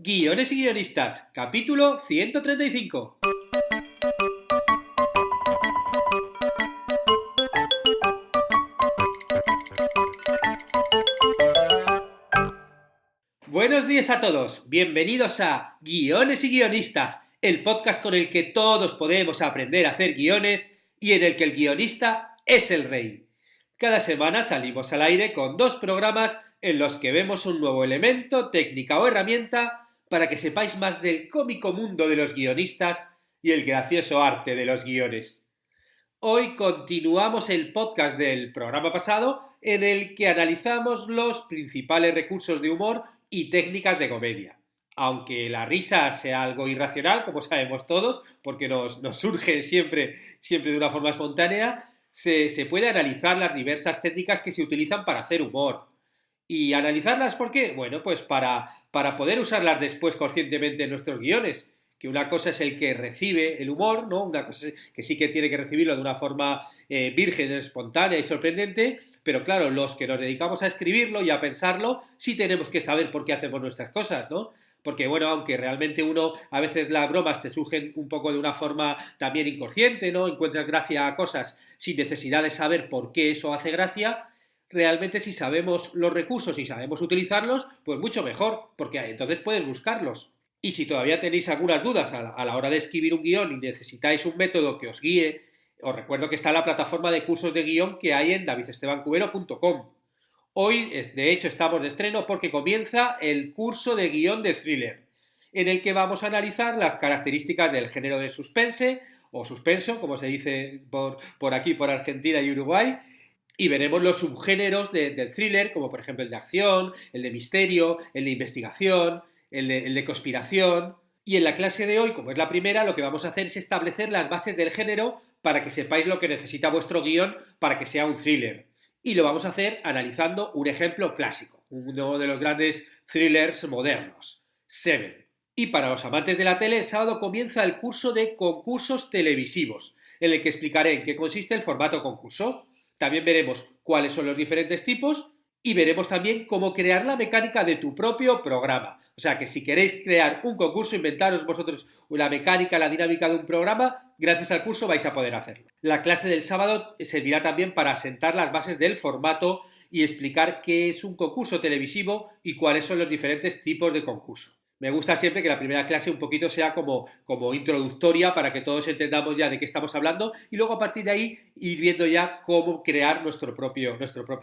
Guiones y guionistas, capítulo 135. Buenos días a todos, bienvenidos a Guiones y guionistas, el podcast con el que todos podemos aprender a hacer guiones y en el que el guionista es el rey. Cada semana salimos al aire con 2 programas en los que vemos un nuevo elemento, técnica o herramienta para que sepáis más del cómico mundo de los guionistas y el gracioso arte de los guiones. Hoy continuamos el podcast del programa pasado en el que analizamos los principales recursos de humor y técnicas de comedia. Aunque la risa sea algo irracional, como sabemos todos, porque nos surge siempre de una forma espontánea, se puede analizar las diversas técnicas que se utilizan para hacer humor. ¿Y analizarlas por qué? Bueno, pues para poder usarlas después conscientemente en nuestros guiones. Que una cosa es el que recibe el humor, ¿no? Una cosa es que sí que tiene que recibirlo de una forma virgen, espontánea y sorprendente, pero claro, los que nos dedicamos a escribirlo y a pensarlo, sí tenemos que saber por qué hacemos nuestras cosas, ¿no? Porque, bueno, aunque realmente a veces las bromas te surgen un poco de una forma también inconsciente, ¿no? Encuentras gracia a cosas sin necesidad de saber por qué eso hace gracia. Realmente si sabemos los recursos y sabemos utilizarlos, pues mucho mejor, porque entonces puedes buscarlos. Y si todavía tenéis algunas dudas a la hora de escribir un guión y necesitáis un método que os guíe, os recuerdo que está la plataforma de cursos de guión que hay en davidestebancubero.com. Hoy, de hecho, estamos de estreno porque comienza el curso de guión de thriller, en el que vamos a analizar las características del género de suspense, o suspenso, como se dice por aquí, por Argentina y Uruguay, y veremos los subgéneros del thriller, como por ejemplo el de acción, el de misterio, el de investigación, el de conspiración. Y en la clase de hoy, como es la primera, lo que vamos a hacer es establecer las bases del género para que sepáis lo que necesita vuestro guión para que sea un thriller. Y lo vamos a hacer analizando un ejemplo clásico, uno de los grandes thrillers modernos, Seven. Y para los amantes de la tele, el sábado comienza el curso de concursos televisivos, en el que explicaré en qué consiste el formato concurso. También veremos cuáles son los diferentes tipos y veremos también cómo crear la mecánica de tu propio programa. O sea que si queréis crear un concurso, inventaros vosotros la mecánica, la dinámica de un programa, gracias al curso vais a poder hacerlo. La clase del sábado servirá también para asentar las bases del formato y explicar qué es un concurso televisivo y cuáles son los diferentes tipos de concurso. Me gusta siempre que la primera clase un poquito sea como introductoria para que todos entendamos ya de qué estamos hablando y luego a partir de ahí ir viendo ya cómo crear nuestro propio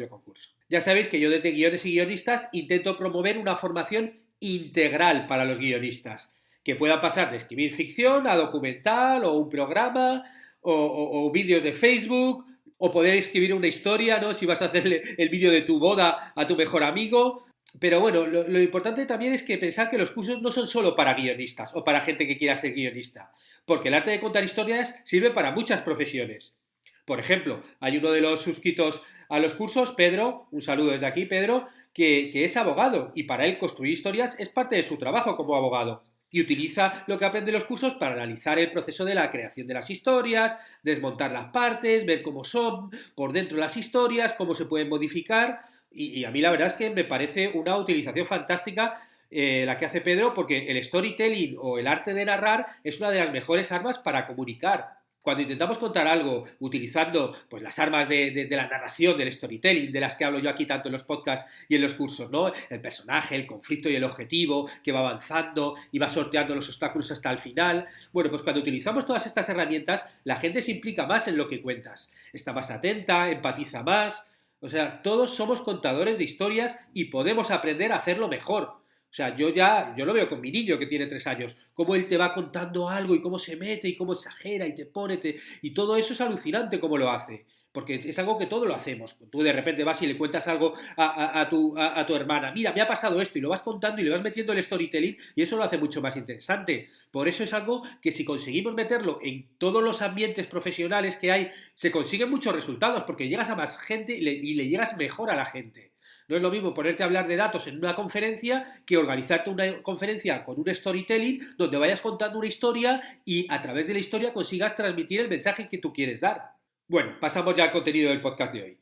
concurso. Ya sabéis que yo desde Guiones y Guionistas intento promover una formación integral para los guionistas, que puedan pasar de escribir ficción a documental o un programa o vídeos de Facebook o poder escribir una historia, ¿no? Si vas a hacerle el vídeo de tu boda a tu mejor amigo. Pero bueno, lo importante también es que pensar que los cursos no son solo para guionistas o para gente que quiera ser guionista, porque el arte de contar historias sirve para muchas profesiones. Por ejemplo, hay uno de los suscritos a los cursos, Pedro, un saludo desde aquí, Pedro, que es abogado y para él construir historias es parte de su trabajo como abogado. Y utiliza lo que aprende en los cursos para analizar el proceso de la creación de las historias, desmontar las partes, ver cómo son por dentro las historias, cómo se pueden modificar. Y a mí la verdad es que me parece una utilización fantástica la que hace Pedro, porque el storytelling o el arte de narrar es una de las mejores armas para comunicar. Cuando intentamos contar algo utilizando pues, las armas de la narración, del storytelling, de las que hablo yo aquí tanto en los podcasts y en los cursos, ¿no? El personaje, el conflicto y el objetivo, que va avanzando y va sorteando los obstáculos hasta el final. Bueno, pues cuando utilizamos todas estas herramientas, la gente se implica más en lo que cuentas. Está más atenta, empatiza más. O sea, todos somos contadores de historias y podemos aprender a hacerlo mejor. O sea, yo lo veo con mi niño que tiene 3 años, cómo él te va contando algo y cómo se mete y cómo exagera y te pone, y todo eso es alucinante cómo lo hace. Porque es algo que todos lo hacemos. Tú de repente vas y le cuentas algo a tu hermana. Mira, me ha pasado esto y lo vas contando y le vas metiendo el storytelling y eso lo hace mucho más interesante. Por eso es algo que si conseguimos meterlo en todos los ambientes profesionales que hay, se consiguen muchos resultados porque llegas a más gente y le llegas mejor a la gente. No es lo mismo ponerte a hablar de datos en una conferencia que organizarte una conferencia con un storytelling donde vayas contando una historia y a través de la historia consigas transmitir el mensaje que tú quieres dar. Bueno, pasamos ya al contenido del podcast de hoy.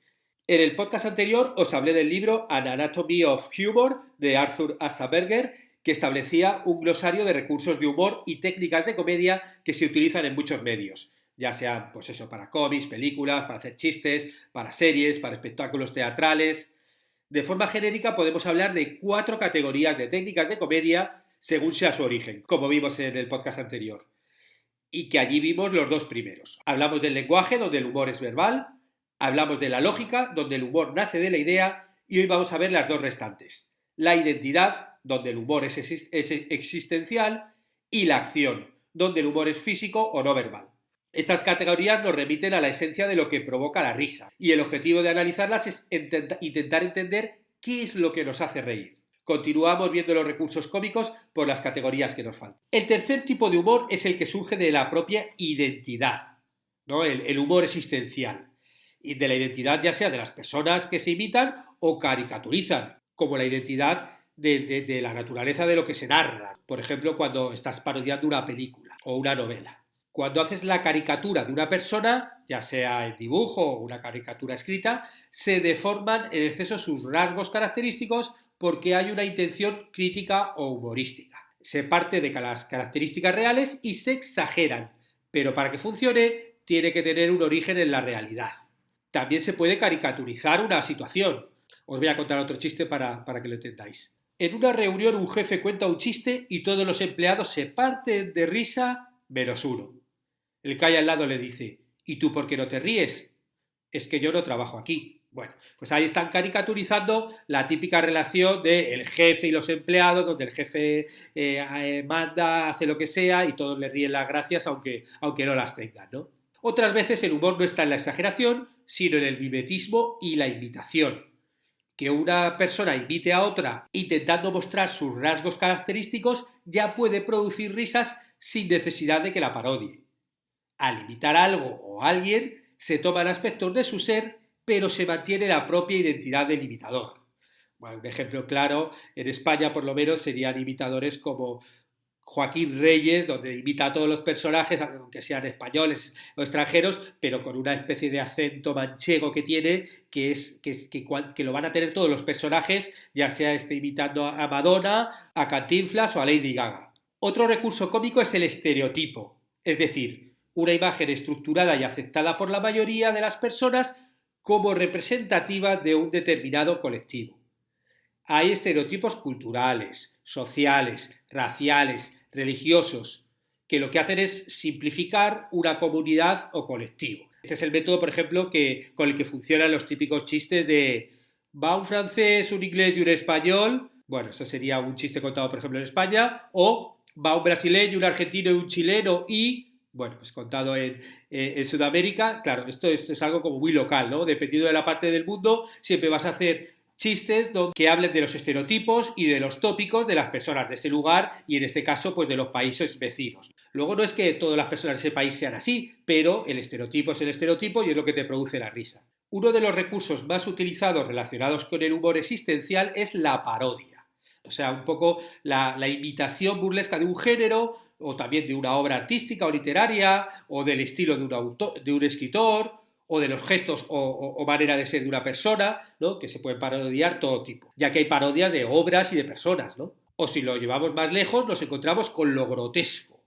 En el podcast anterior os hablé del libro An Anatomy of Humor de Arthur Asaberger que establecía un glosario de recursos de humor y técnicas de comedia que se utilizan en muchos medios, ya sean, pues eso, para cómics, películas, para hacer chistes, para series, para espectáculos teatrales. De forma genérica podemos hablar de 4 categorías de técnicas de comedia según sea su origen, como vimos en el podcast anterior, y que allí vimos los 2 primeros. Hablamos del lenguaje, donde el humor es verbal, hablamos de la lógica, donde el humor nace de la idea, y hoy vamos a ver las 2 restantes. La identidad, donde el humor es existencial, y la acción, donde el humor es físico o no verbal. Estas categorías nos remiten a la esencia de lo que provoca la risa, y el objetivo de analizarlas es intentar entender qué es lo que nos hace reír. Continuamos viendo los recursos cómicos por las categorías que nos faltan. El tercer tipo de humor es el que surge de la propia identidad, ¿no? El humor existencial. Y de la identidad ya sea de las personas que se imitan o caricaturizan, como la identidad de la naturaleza de lo que se narra. Por ejemplo, cuando estás parodiando una película o una novela. Cuando haces la caricatura de una persona, ya sea en dibujo o una caricatura escrita, se deforman en exceso sus rasgos característicos porque hay una intención crítica o humorística. Se parte de las características reales y se exageran, pero para que funcione tiene que tener un origen en la realidad. También se puede caricaturizar una situación. Os voy a contar otro chiste para que lo entendáis. En una reunión un jefe cuenta un chiste y todos los empleados se parten de risa menos uno. El que hay al lado le dice: ¿y tú por qué no te ríes? Es que yo no trabajo aquí. Bueno, pues ahí están caricaturizando la típica relación del jefe y los empleados, donde el jefe manda, hace lo que sea y todos le ríen las gracias aunque no las tengan, ¿no? Otras veces el humor no está en la exageración, sino en el mimetismo y la imitación. Que una persona imite a otra intentando mostrar sus rasgos característicos ya puede producir risas sin necesidad de que la parodie. Al imitar algo o a alguien, se toman aspectos de su ser, pero se mantiene la propia identidad del imitador. Bueno, un ejemplo claro, en España por lo menos serían imitadores como Joaquín Reyes, donde imita a todos los personajes, aunque sean españoles o extranjeros, pero con una especie de acento manchego que tiene, que lo van a tener todos los personajes, ya sea imitando a Madonna, a Cantinflas o a Lady Gaga. Otro recurso cómico es el estereotipo, es decir, una imagen estructurada y aceptada por la mayoría de las personas como representativa de un determinado colectivo. Hay estereotipos culturales, sociales, raciales, religiosos, que lo que hacen es simplificar una comunidad o colectivo. Este es el método, por ejemplo, con el que funcionan los típicos chistes de va un francés, un inglés y un español. Bueno, eso sería un chiste contado, por ejemplo, en España. O va un brasileño, un argentino y un chileno y... Bueno, pues contado en Sudamérica. Claro, esto es algo como muy local, ¿no? Dependiendo de la parte del mundo, siempre vas a hacer chistes que hablen de los estereotipos y de los tópicos de las personas de ese lugar y en este caso pues de los países vecinos. Luego no es que todas las personas de ese país sean así, pero el estereotipo es el estereotipo y es lo que te produce la risa. Uno de los recursos más utilizados relacionados con el humor existencial es la parodia. O sea, un poco la imitación burlesca de un género o también de una obra artística o literaria o del estilo de un escritor o de los gestos o manera de ser de una persona, ¿no? Que se pueden parodiar todo tipo, ya que hay parodias de obras y de personas, ¿no? O si lo llevamos más lejos, nos encontramos con lo grotesco,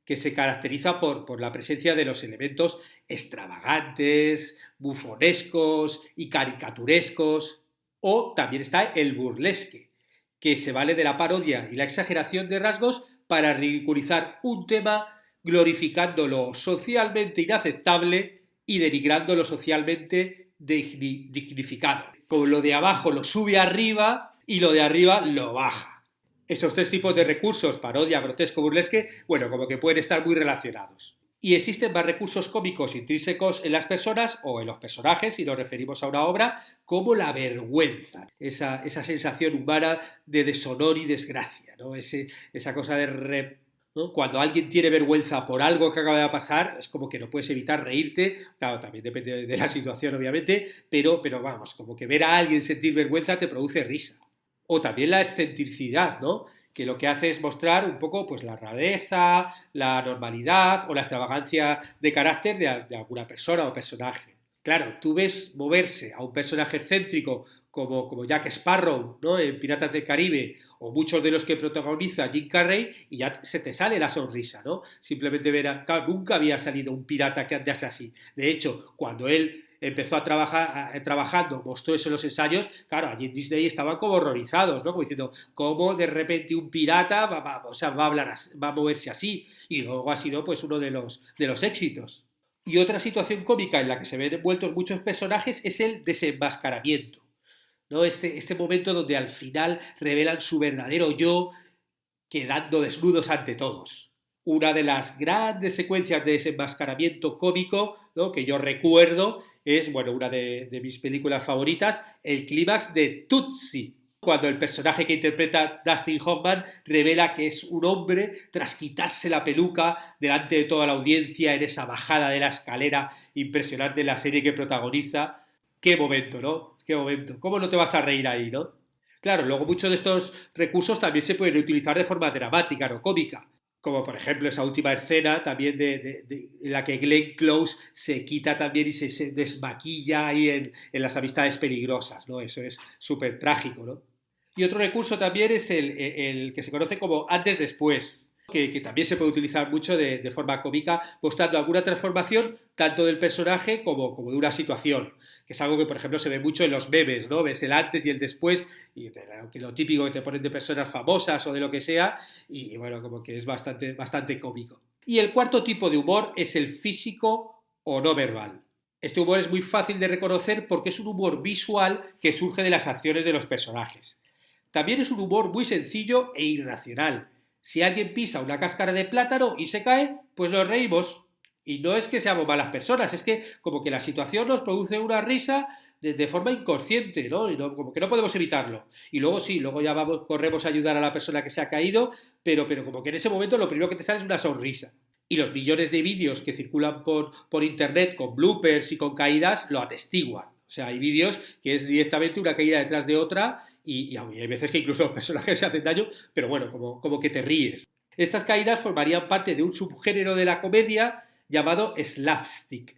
que se caracteriza por la presencia de los elementos extravagantes, bufonescos y caricaturescos. O también está el burlesque, que se vale de la parodia y la exageración de rasgos para ridiculizar un tema, glorificando lo socialmente inaceptable y denigrando lo socialmente dignificado. Como lo de abajo lo sube arriba y lo de arriba lo baja. Estos 3 tipos de recursos, parodia, grotesco, burlesque, bueno, como que pueden estar muy relacionados. Y existen más recursos cómicos intrínsecos en las personas o en los personajes, si nos referimos a una obra, como la vergüenza, esa sensación humana de deshonor y desgracia, ¿no? Esa cosa de ¿no? Cuando alguien tiene vergüenza por algo que acaba de pasar, es como que no puedes evitar reírte. Claro, también depende de la situación, obviamente, pero vamos, como que ver a alguien sentir vergüenza te produce risa. O también la excentricidad, ¿no? Que lo que hace es mostrar un poco pues la rareza, la normalidad o la extravagancia de carácter de alguna persona o personaje. Claro, tú ves moverse a un personaje excéntrico como Jack Sparrow, ¿no? En Piratas del Caribe, o muchos de los que protagoniza Jim Carrey, y ya se te sale la sonrisa, ¿no? Simplemente ver, claro, nunca había salido un pirata que andase así. De hecho, cuando él empezó a trabajar trabajando, mostró eso en los ensayos, claro, allí en Disney estaban como horrorizados, ¿no? Como diciendo, ¿cómo de repente un pirata o sea, va a hablar va a moverse así? Y luego ha sido pues uno de los éxitos. Y otra situación cómica en la que se ven envueltos muchos personajes es el desenmascaramiento, ¿no? Este momento donde al final revelan su verdadero yo, quedando desnudos ante todos. Una de las grandes secuencias de desenmascaramiento cómico, ¿no?, que yo recuerdo es, bueno, una de mis películas favoritas, el clímax de Tootsie, cuando el personaje que interpreta Dustin Hoffman revela que es un hombre tras quitarse la peluca delante de toda la audiencia en esa bajada de la escalera impresionante en la serie que protagoniza. Qué momento, ¿no? Qué momento. ¿Cómo no te vas a reír ahí, no? Claro, luego muchos de estos recursos también se pueden utilizar de forma dramática, no cómica. Como por ejemplo esa última escena también en la que Glenn Close se quita también y se desmaquilla ahí en las amistades peligrosas, ¿no? Eso es súper trágico, ¿no? Y otro recurso también es el que se conoce como antes-después, que también se puede utilizar mucho de forma cómica, mostrando alguna transformación tanto del personaje como de una situación, que es algo que, por ejemplo, se ve mucho en los memes, ¿no? Ves el antes y el después, y lo típico que te ponen de personas famosas o de lo que sea, y bueno, como que es bastante cómico. Y el cuarto tipo de humor es el físico o no verbal. Este humor es muy fácil de reconocer porque es un humor visual que surge de las acciones de los personajes. También es un humor muy sencillo e irracional. Si alguien pisa una cáscara de plátano y se cae, pues nos reímos. Y no es que seamos malas personas, es que como que la situación nos produce una risa de forma inconsciente, ¿no? Y no, como que no podemos evitarlo. Y luego sí, luego ya corremos a ayudar a la persona que se ha caído, pero como que en ese momento lo primero que te sale es una sonrisa. Y los millones de vídeos que circulan por internet con bloopers y con caídas lo atestiguan. O sea, hay vídeos que es directamente una caída detrás de otra y hay veces que incluso los personajes se hacen daño, pero bueno, como que te ríes. Estas caídas formarían parte de un subgénero de la comedia llamado slapstick,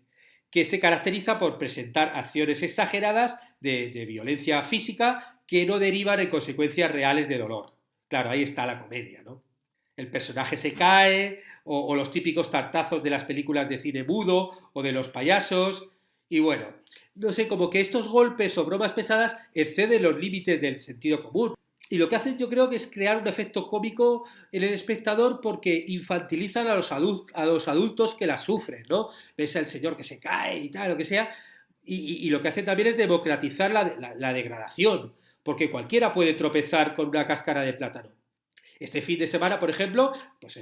que se caracteriza por presentar acciones exageradas de violencia física que no derivan en consecuencias reales de dolor. Claro, ahí está la comedia, ¿no? El personaje se cae, o los típicos tartazos de las películas de cine mudo o de los payasos. Y bueno, no sé, como que estos golpes o bromas pesadas exceden los límites del sentido común. Y lo que hacen yo creo que es crear un efecto cómico en el espectador porque infantilizan a a los adultos que la sufren, ¿no? Ves al señor que se cae y tal, lo que sea. Y lo que hace también es democratizar la degradación, porque cualquiera puede tropezar con una cáscara de plátano. Este fin de semana, por ejemplo, pues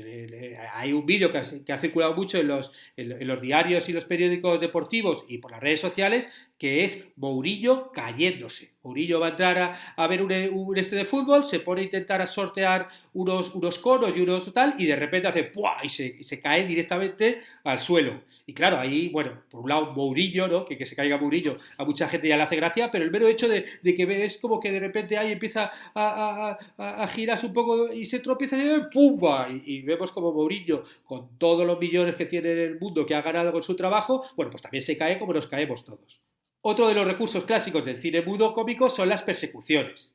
hay un vídeo que ha circulado mucho en los diarios y los periódicos deportivos y por las redes sociales, que es Mourinho cayéndose. Mourinho va a entrar a ver un de fútbol, se pone a intentar sortear unos conos y unos tal, y de repente hace ¡puah! Y se cae directamente al suelo. Y claro, ahí, bueno, por un lado Mourinho, ¿no? Que se caiga Mourinho a mucha gente ya le hace gracia, pero el mero hecho de que ves como que de repente ahí empieza a girarse un poco y se tropieza y ¡pumba! Y vemos como Mourinho, con todos los millones que tiene en el mundo, que ha ganado con su trabajo, bueno, pues también se cae como nos caemos todos. Otro de los recursos clásicos del cine mudo cómico son las persecuciones.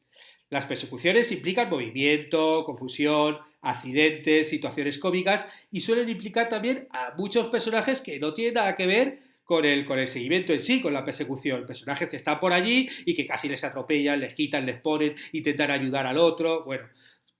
Las persecuciones implican movimiento, confusión, accidentes, situaciones cómicas y suelen implicar también a muchos personajes que no tienen nada que ver con el seguimiento en sí, con la persecución. Personajes que están por allí y que casi les atropellan, les quitan, les ponen, intentan ayudar al otro. Bueno,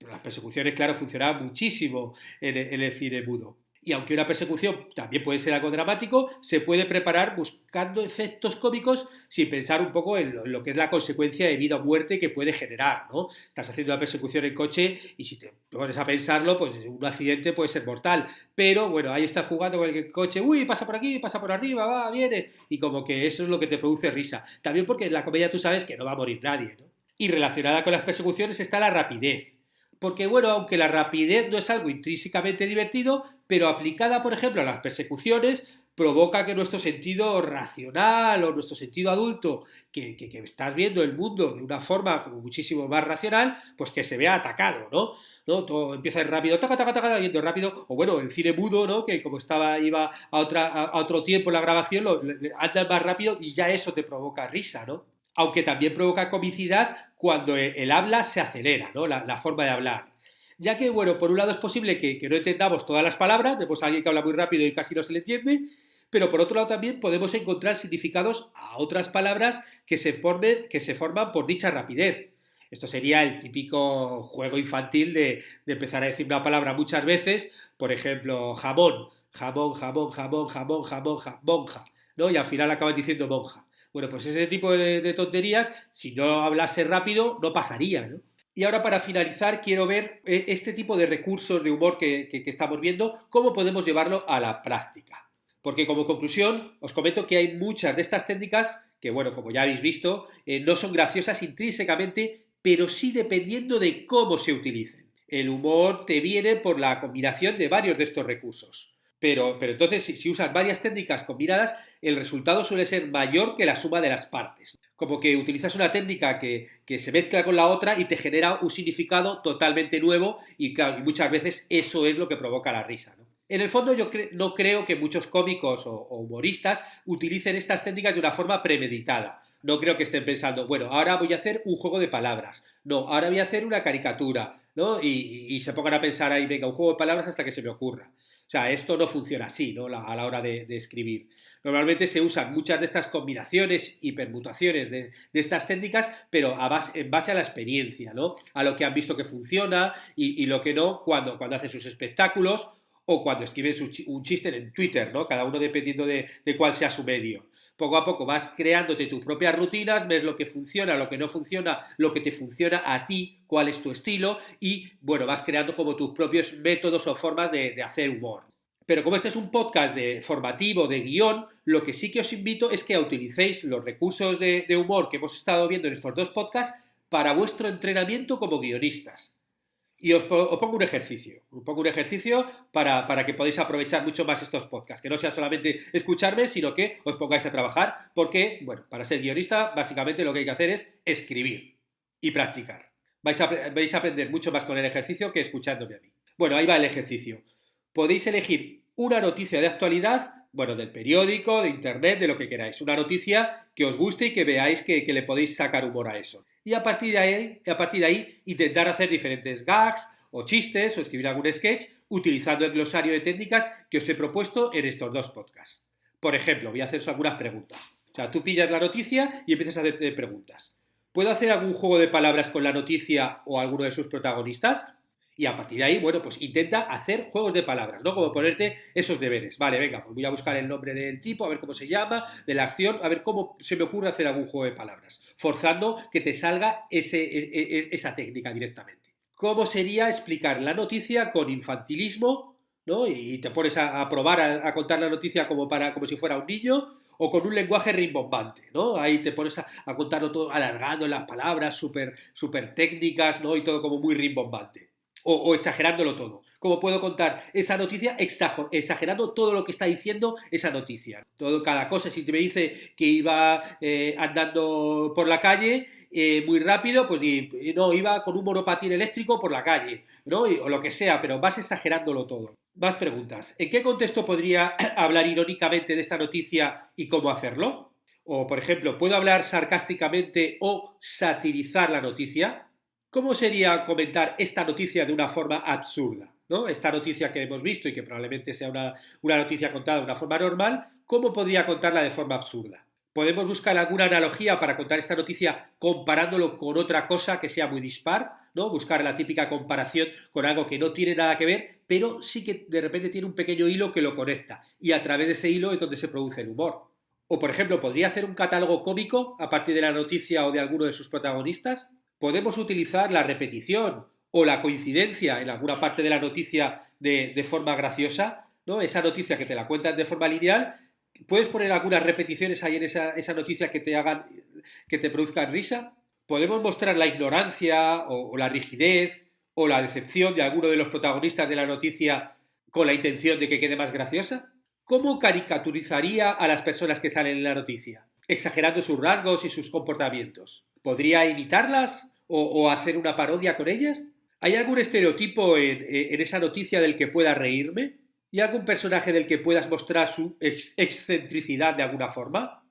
las persecuciones, claro, funcionan muchísimo en el cine mudo. Y aunque una persecución también puede ser algo dramático, se puede preparar buscando efectos cómicos sin pensar un poco en lo que es la consecuencia de vida o muerte que puede generar, ¿no? Estás haciendo una persecución en coche y si te pones a pensarlo, pues un accidente puede ser mortal. Pero bueno, ahí estás jugando con el coche, uy, pasa por aquí, pasa por arriba, va, viene. Y como que eso es lo que te produce risa. También porque en la comedia tú sabes que no va a morir nadie, ¿no? Y relacionada con las persecuciones está la rapidez. Porque, bueno, aunque la rapidez no es algo intrínsecamente divertido, pero aplicada, por ejemplo, a las persecuciones, provoca que nuestro sentido racional o nuestro sentido adulto, que estás viendo el mundo de una forma como muchísimo más racional, pues que se vea atacado, ¿no? ¿No? Todo empieza a ir rápido, taca, taca, taca, yendo rápido, o bueno, el cine mudo, ¿no? Que como iba a otro tiempo en la grabación, anda más rápido y ya eso te provoca risa, ¿no? aunque también provoca comicidad cuando el habla se acelera, ¿no? La forma de hablar. Ya que, bueno, por un lado es posible que no entendamos todas las palabras, vemos a alguien que habla muy rápido y casi no se le entiende, pero por otro lado también podemos encontrar significados a otras palabras que se forman por dicha rapidez. Esto sería el típico juego infantil de empezar a decir una palabra muchas veces, por ejemplo, jamón, jamón, jamón, jamón, jamón, jamón, monja, ¿no? Y al final acabas diciendo monja. Bueno, pues ese tipo de tonterías, si no hablase rápido, no pasaría, ¿no? Y ahora para finalizar quiero ver este tipo de recursos de humor que estamos viendo, cómo podemos llevarlo a la práctica. Porque como conclusión os comento que hay muchas de estas técnicas que, bueno, como ya habéis visto, no son graciosas intrínsecamente, pero sí dependiendo de cómo se utilicen. El humor te viene por la combinación de varios de estos recursos. Pero entonces, si usas varias técnicas combinadas, el resultado suele ser mayor que la suma de las partes. Como que utilizas una técnica que se mezcla con la otra y te genera un significado totalmente nuevo y, claro, y muchas veces eso es lo que provoca la risa, ¿no? En el fondo yo no creo que muchos cómicos o humoristas utilicen estas técnicas de una forma premeditada. No creo que estén pensando, bueno, ahora voy a hacer un juego de palabras, no, ahora voy a hacer una caricatura, ¿no? Y se pongan a pensar ahí, venga, un juego de palabras hasta que se me ocurra. O sea, esto no funciona así, ¿no? A la hora de escribir. Normalmente se usan muchas de estas combinaciones y permutaciones de estas técnicas, pero en base a la experiencia, ¿no? A lo que han visto que funciona y lo que no cuando hacen sus espectáculos o cuando escriben un chiste en Twitter, ¿no? Cada uno dependiendo de cuál sea su medio. Poco a poco vas creándote tus propias rutinas, ves lo que funciona, lo que no funciona, lo que te funciona a ti, cuál es tu estilo y, bueno, vas creando como tus propios métodos o formas de hacer humor. Pero como este es un podcast formativo, de guión, lo que sí que os invito es que utilicéis los recursos de humor que hemos estado viendo en estos dos podcasts para vuestro entrenamiento como guionistas. Y os pongo un ejercicio. Os pongo un ejercicio para que podáis aprovechar mucho más estos podcasts. Que no sea solamente escucharme, sino que os pongáis a trabajar. Porque, bueno, para ser guionista, básicamente lo que hay que hacer es escribir y practicar. Vais a aprender mucho más con el ejercicio que escuchándome a mí. Bueno, ahí va el ejercicio. Podéis elegir una noticia de actualidad, bueno, del periódico, de internet, de lo que queráis. Una noticia que os guste y que veáis que le podéis sacar humor a eso. Y a partir de ahí intentar hacer diferentes gags o chistes o escribir algún sketch utilizando el glosario de técnicas que os he propuesto en estos dos podcasts. Por ejemplo, voy a haceros algunas preguntas. O sea, tú pillas la noticia y empiezas a hacerte preguntas. ¿Puedo hacer algún juego de palabras con la noticia o alguno de sus protagonistas? Y a partir de ahí, bueno, pues intenta hacer juegos de palabras, ¿no? Como ponerte esos deberes. Vale, venga, pues voy a buscar el nombre del tipo, a ver cómo se llama, de la acción, a ver cómo se me ocurre hacer algún juego de palabras, forzando que te salga esa técnica directamente. ¿Cómo sería explicar la noticia con infantilismo, ¿no? Y te pones a probar a contar la noticia como si fuera un niño, o con un lenguaje rimbombante, ¿no? Ahí te pones a contarlo todo alargando las palabras, súper técnicas, ¿no? Y todo como muy rimbombante. O exagerándolo todo. ¿Cómo puedo contar esa noticia exagerando todo lo que está diciendo esa noticia? Cada cosa, si te me dice que iba andando por la calle muy rápido, pues no, iba con un monopatín eléctrico por la calle, ¿no? O lo que sea, pero vas exagerándolo todo. Más preguntas. ¿En qué contexto podría hablar irónicamente de esta noticia y cómo hacerlo? O, por ejemplo, ¿puedo hablar sarcásticamente o satirizar la noticia? ¿Cómo sería comentar esta noticia de una forma absurda? ¿No? Esta noticia que hemos visto y que probablemente sea una noticia contada de una forma normal, ¿cómo podría contarla de forma absurda? ¿Podemos buscar alguna analogía para contar esta noticia comparándolo con otra cosa que sea muy dispar? ¿No? Buscar la típica comparación con algo que no tiene nada que ver, pero sí que de repente tiene un pequeño hilo que lo conecta. Y a través de ese hilo es donde se produce el humor. O, por ejemplo, ¿podría hacer un catálogo cómico a partir de la noticia o de alguno de sus protagonistas? Podemos utilizar la repetición o la coincidencia en alguna parte de la noticia de forma graciosa, ¿no? Esa noticia que te la cuentan de forma lineal, puedes poner algunas repeticiones ahí en esa noticia que te produzcan risa. Podemos mostrar la ignorancia o la rigidez o la decepción de alguno de los protagonistas de la noticia con la intención de que quede más graciosa. ¿Cómo caricaturizaría a las personas que salen en la noticia? Exagerando sus rasgos y sus comportamientos. ¿Podría imitarlas o hacer una parodia con ellas? ¿Hay algún estereotipo en esa noticia del que pueda reírme? ¿Y algún personaje del que puedas mostrar su excentricidad de alguna forma?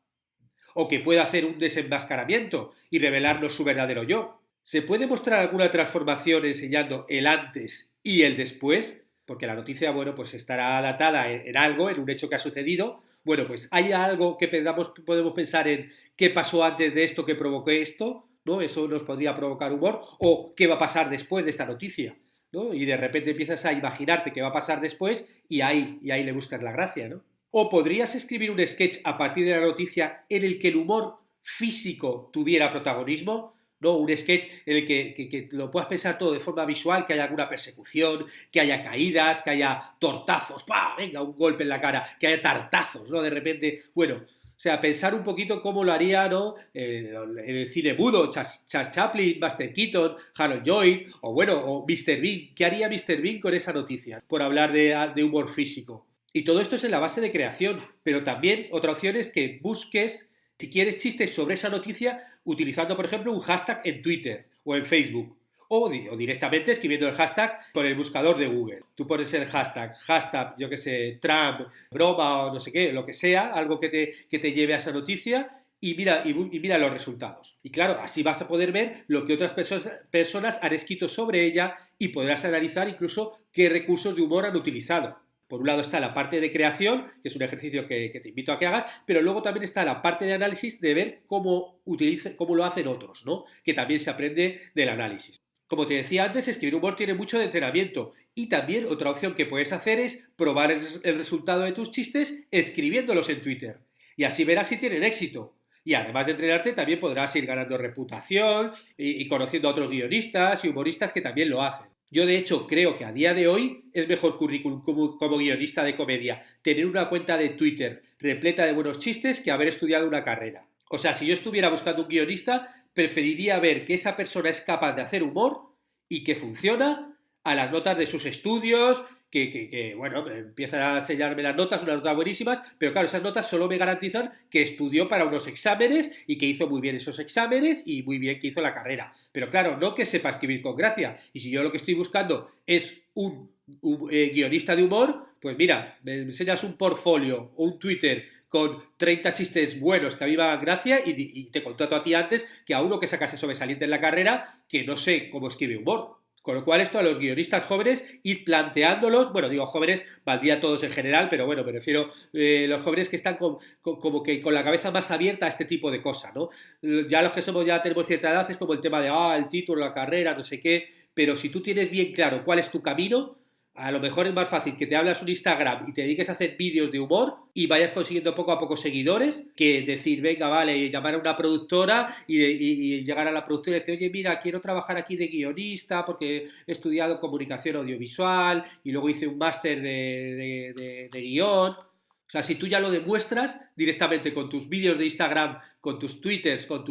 o que pueda hacer un desenmascaramiento y revelarnos su verdadero yo. ¿Se puede mostrar alguna transformación enseñando el antes y el después? Porque la noticia, bueno, pues estará datada en algo, en un hecho que ha sucedido. Bueno, pues hay algo que podemos pensar en qué pasó antes de esto que provocó esto, ¿no? Eso nos podría provocar humor, o qué va a pasar después de esta noticia, ¿no? Y de repente empiezas a imaginarte qué va a pasar después y ahí le buscas la gracia, ¿no? O podrías escribir un sketch a partir de la noticia en el que el humor físico tuviera protagonismo, ¿no? Un sketch en el que lo puedas pensar todo de forma visual, que haya alguna persecución, que haya caídas, que haya tortazos, ¡pah! Venga, un golpe en la cara, que haya tartazos, ¿no? De repente, bueno, o sea, pensar un poquito cómo lo haría, ¿no? En el cine mudo, Charles Chaplin, Buster Keaton, Harold Lloyd, o bueno, o Mr. Bean. ¿Qué haría Mr. Bean con esa noticia? Por hablar de humor físico. Y todo esto es en la base de creación, pero también otra opción es que busques, si quieres, chistes sobre esa noticia utilizando, por ejemplo, un hashtag en Twitter o en Facebook. O directamente escribiendo el hashtag con el buscador de Google. Tú pones el hashtag, yo que sé, Trump, broma o no sé qué, lo que sea, algo que te lleve a esa noticia y mira los resultados. Y claro, así vas a poder ver lo que otras personas han escrito sobre ella y podrás analizar incluso qué recursos de humor han utilizado. Por un lado está la parte de creación, que es un ejercicio que te invito a que hagas, pero luego también está la parte de análisis de ver cómo lo hacen otros, ¿no? Que también se aprende del análisis. Como te decía antes, escribir humor tiene mucho de entrenamiento y también otra opción que puedes hacer es probar el resultado de tus chistes escribiéndolos en Twitter y así verás si tienen éxito. Y además de entrenarte, también podrás ir ganando reputación y conociendo a otros guionistas y humoristas que también lo hacen. Yo, de hecho, creo que a día de hoy es mejor currículum como guionista de comedia tener una cuenta de Twitter repleta de buenos chistes que haber estudiado una carrera. O sea, si yo estuviera buscando un guionista, preferiría ver que esa persona es capaz de hacer humor y que funciona a las notas de sus estudios, bueno, empiezan a enseñarme las notas, unas notas buenísimas, pero claro, esas notas solo me garantizan que estudió para unos exámenes y que hizo muy bien esos exámenes y muy bien que hizo la carrera. Pero claro, no que sepa escribir con gracia. Y si yo lo que estoy buscando es un guionista de humor, pues mira, me enseñas un portfolio o un Twitter con 30 chistes buenos que a mí me hagan gracia y te contrato a ti antes que a uno que sacase sobresaliente en la carrera que no sé cómo escribe humor. Con lo cual esto a los guionistas jóvenes, ir planteándolos, bueno, digo jóvenes, valdría todos en general, pero bueno, me refiero los jóvenes que están como que con la cabeza más abierta a este tipo de cosas, ¿no? Ya los que ya tenemos cierta edad es como el tema de, el título, la carrera, no sé qué, pero si tú tienes bien claro cuál es tu camino, a lo mejor es más fácil que te hablas un Instagram y te dediques a hacer vídeos de humor y vayas consiguiendo poco a poco seguidores que decir, venga, vale, llamar a una productora y llegar a la productora y decir, oye, mira, quiero trabajar aquí de guionista porque he estudiado comunicación audiovisual y luego hice un máster de guión. O sea, si tú ya lo demuestras directamente con tus vídeos de Instagram, con tus twitters, con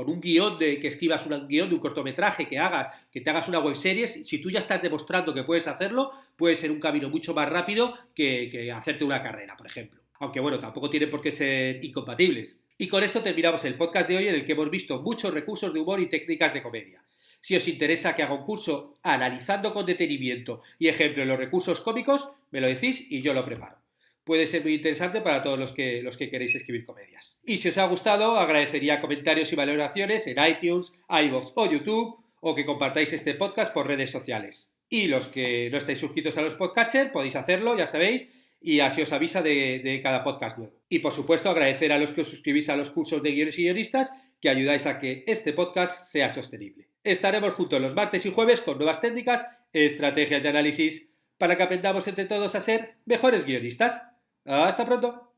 un guión que escribas un guión de un cortometraje que te hagas una webserie, si tú ya estás demostrando que puedes hacerlo, puede ser un camino mucho más rápido que hacerte una carrera, por ejemplo. Aunque bueno, tampoco tienen por qué ser incompatibles. Y con esto terminamos el podcast de hoy en el que hemos visto muchos recursos de humor y técnicas de comedia. Si os interesa que haga un curso analizando con detenimiento y ejemplo los recursos cómicos, me lo decís y yo lo preparo. Puede ser muy interesante para todos los que queréis escribir comedias. Y si os ha gustado, agradecería comentarios y valoraciones en iTunes, iVoox o YouTube, o que compartáis este podcast por redes sociales. Y los que no estáis suscritos a los podcatchers, podéis hacerlo, ya sabéis, y así os avisa de cada podcast nuevo. Y por supuesto, agradecer a los que os suscribís a los cursos de guiones y guionistas, que ayudáis a que este podcast sea sostenible. Estaremos juntos los martes y jueves con nuevas técnicas, estrategias y análisis para que aprendamos entre todos a ser mejores guionistas. ¡Hasta pronto!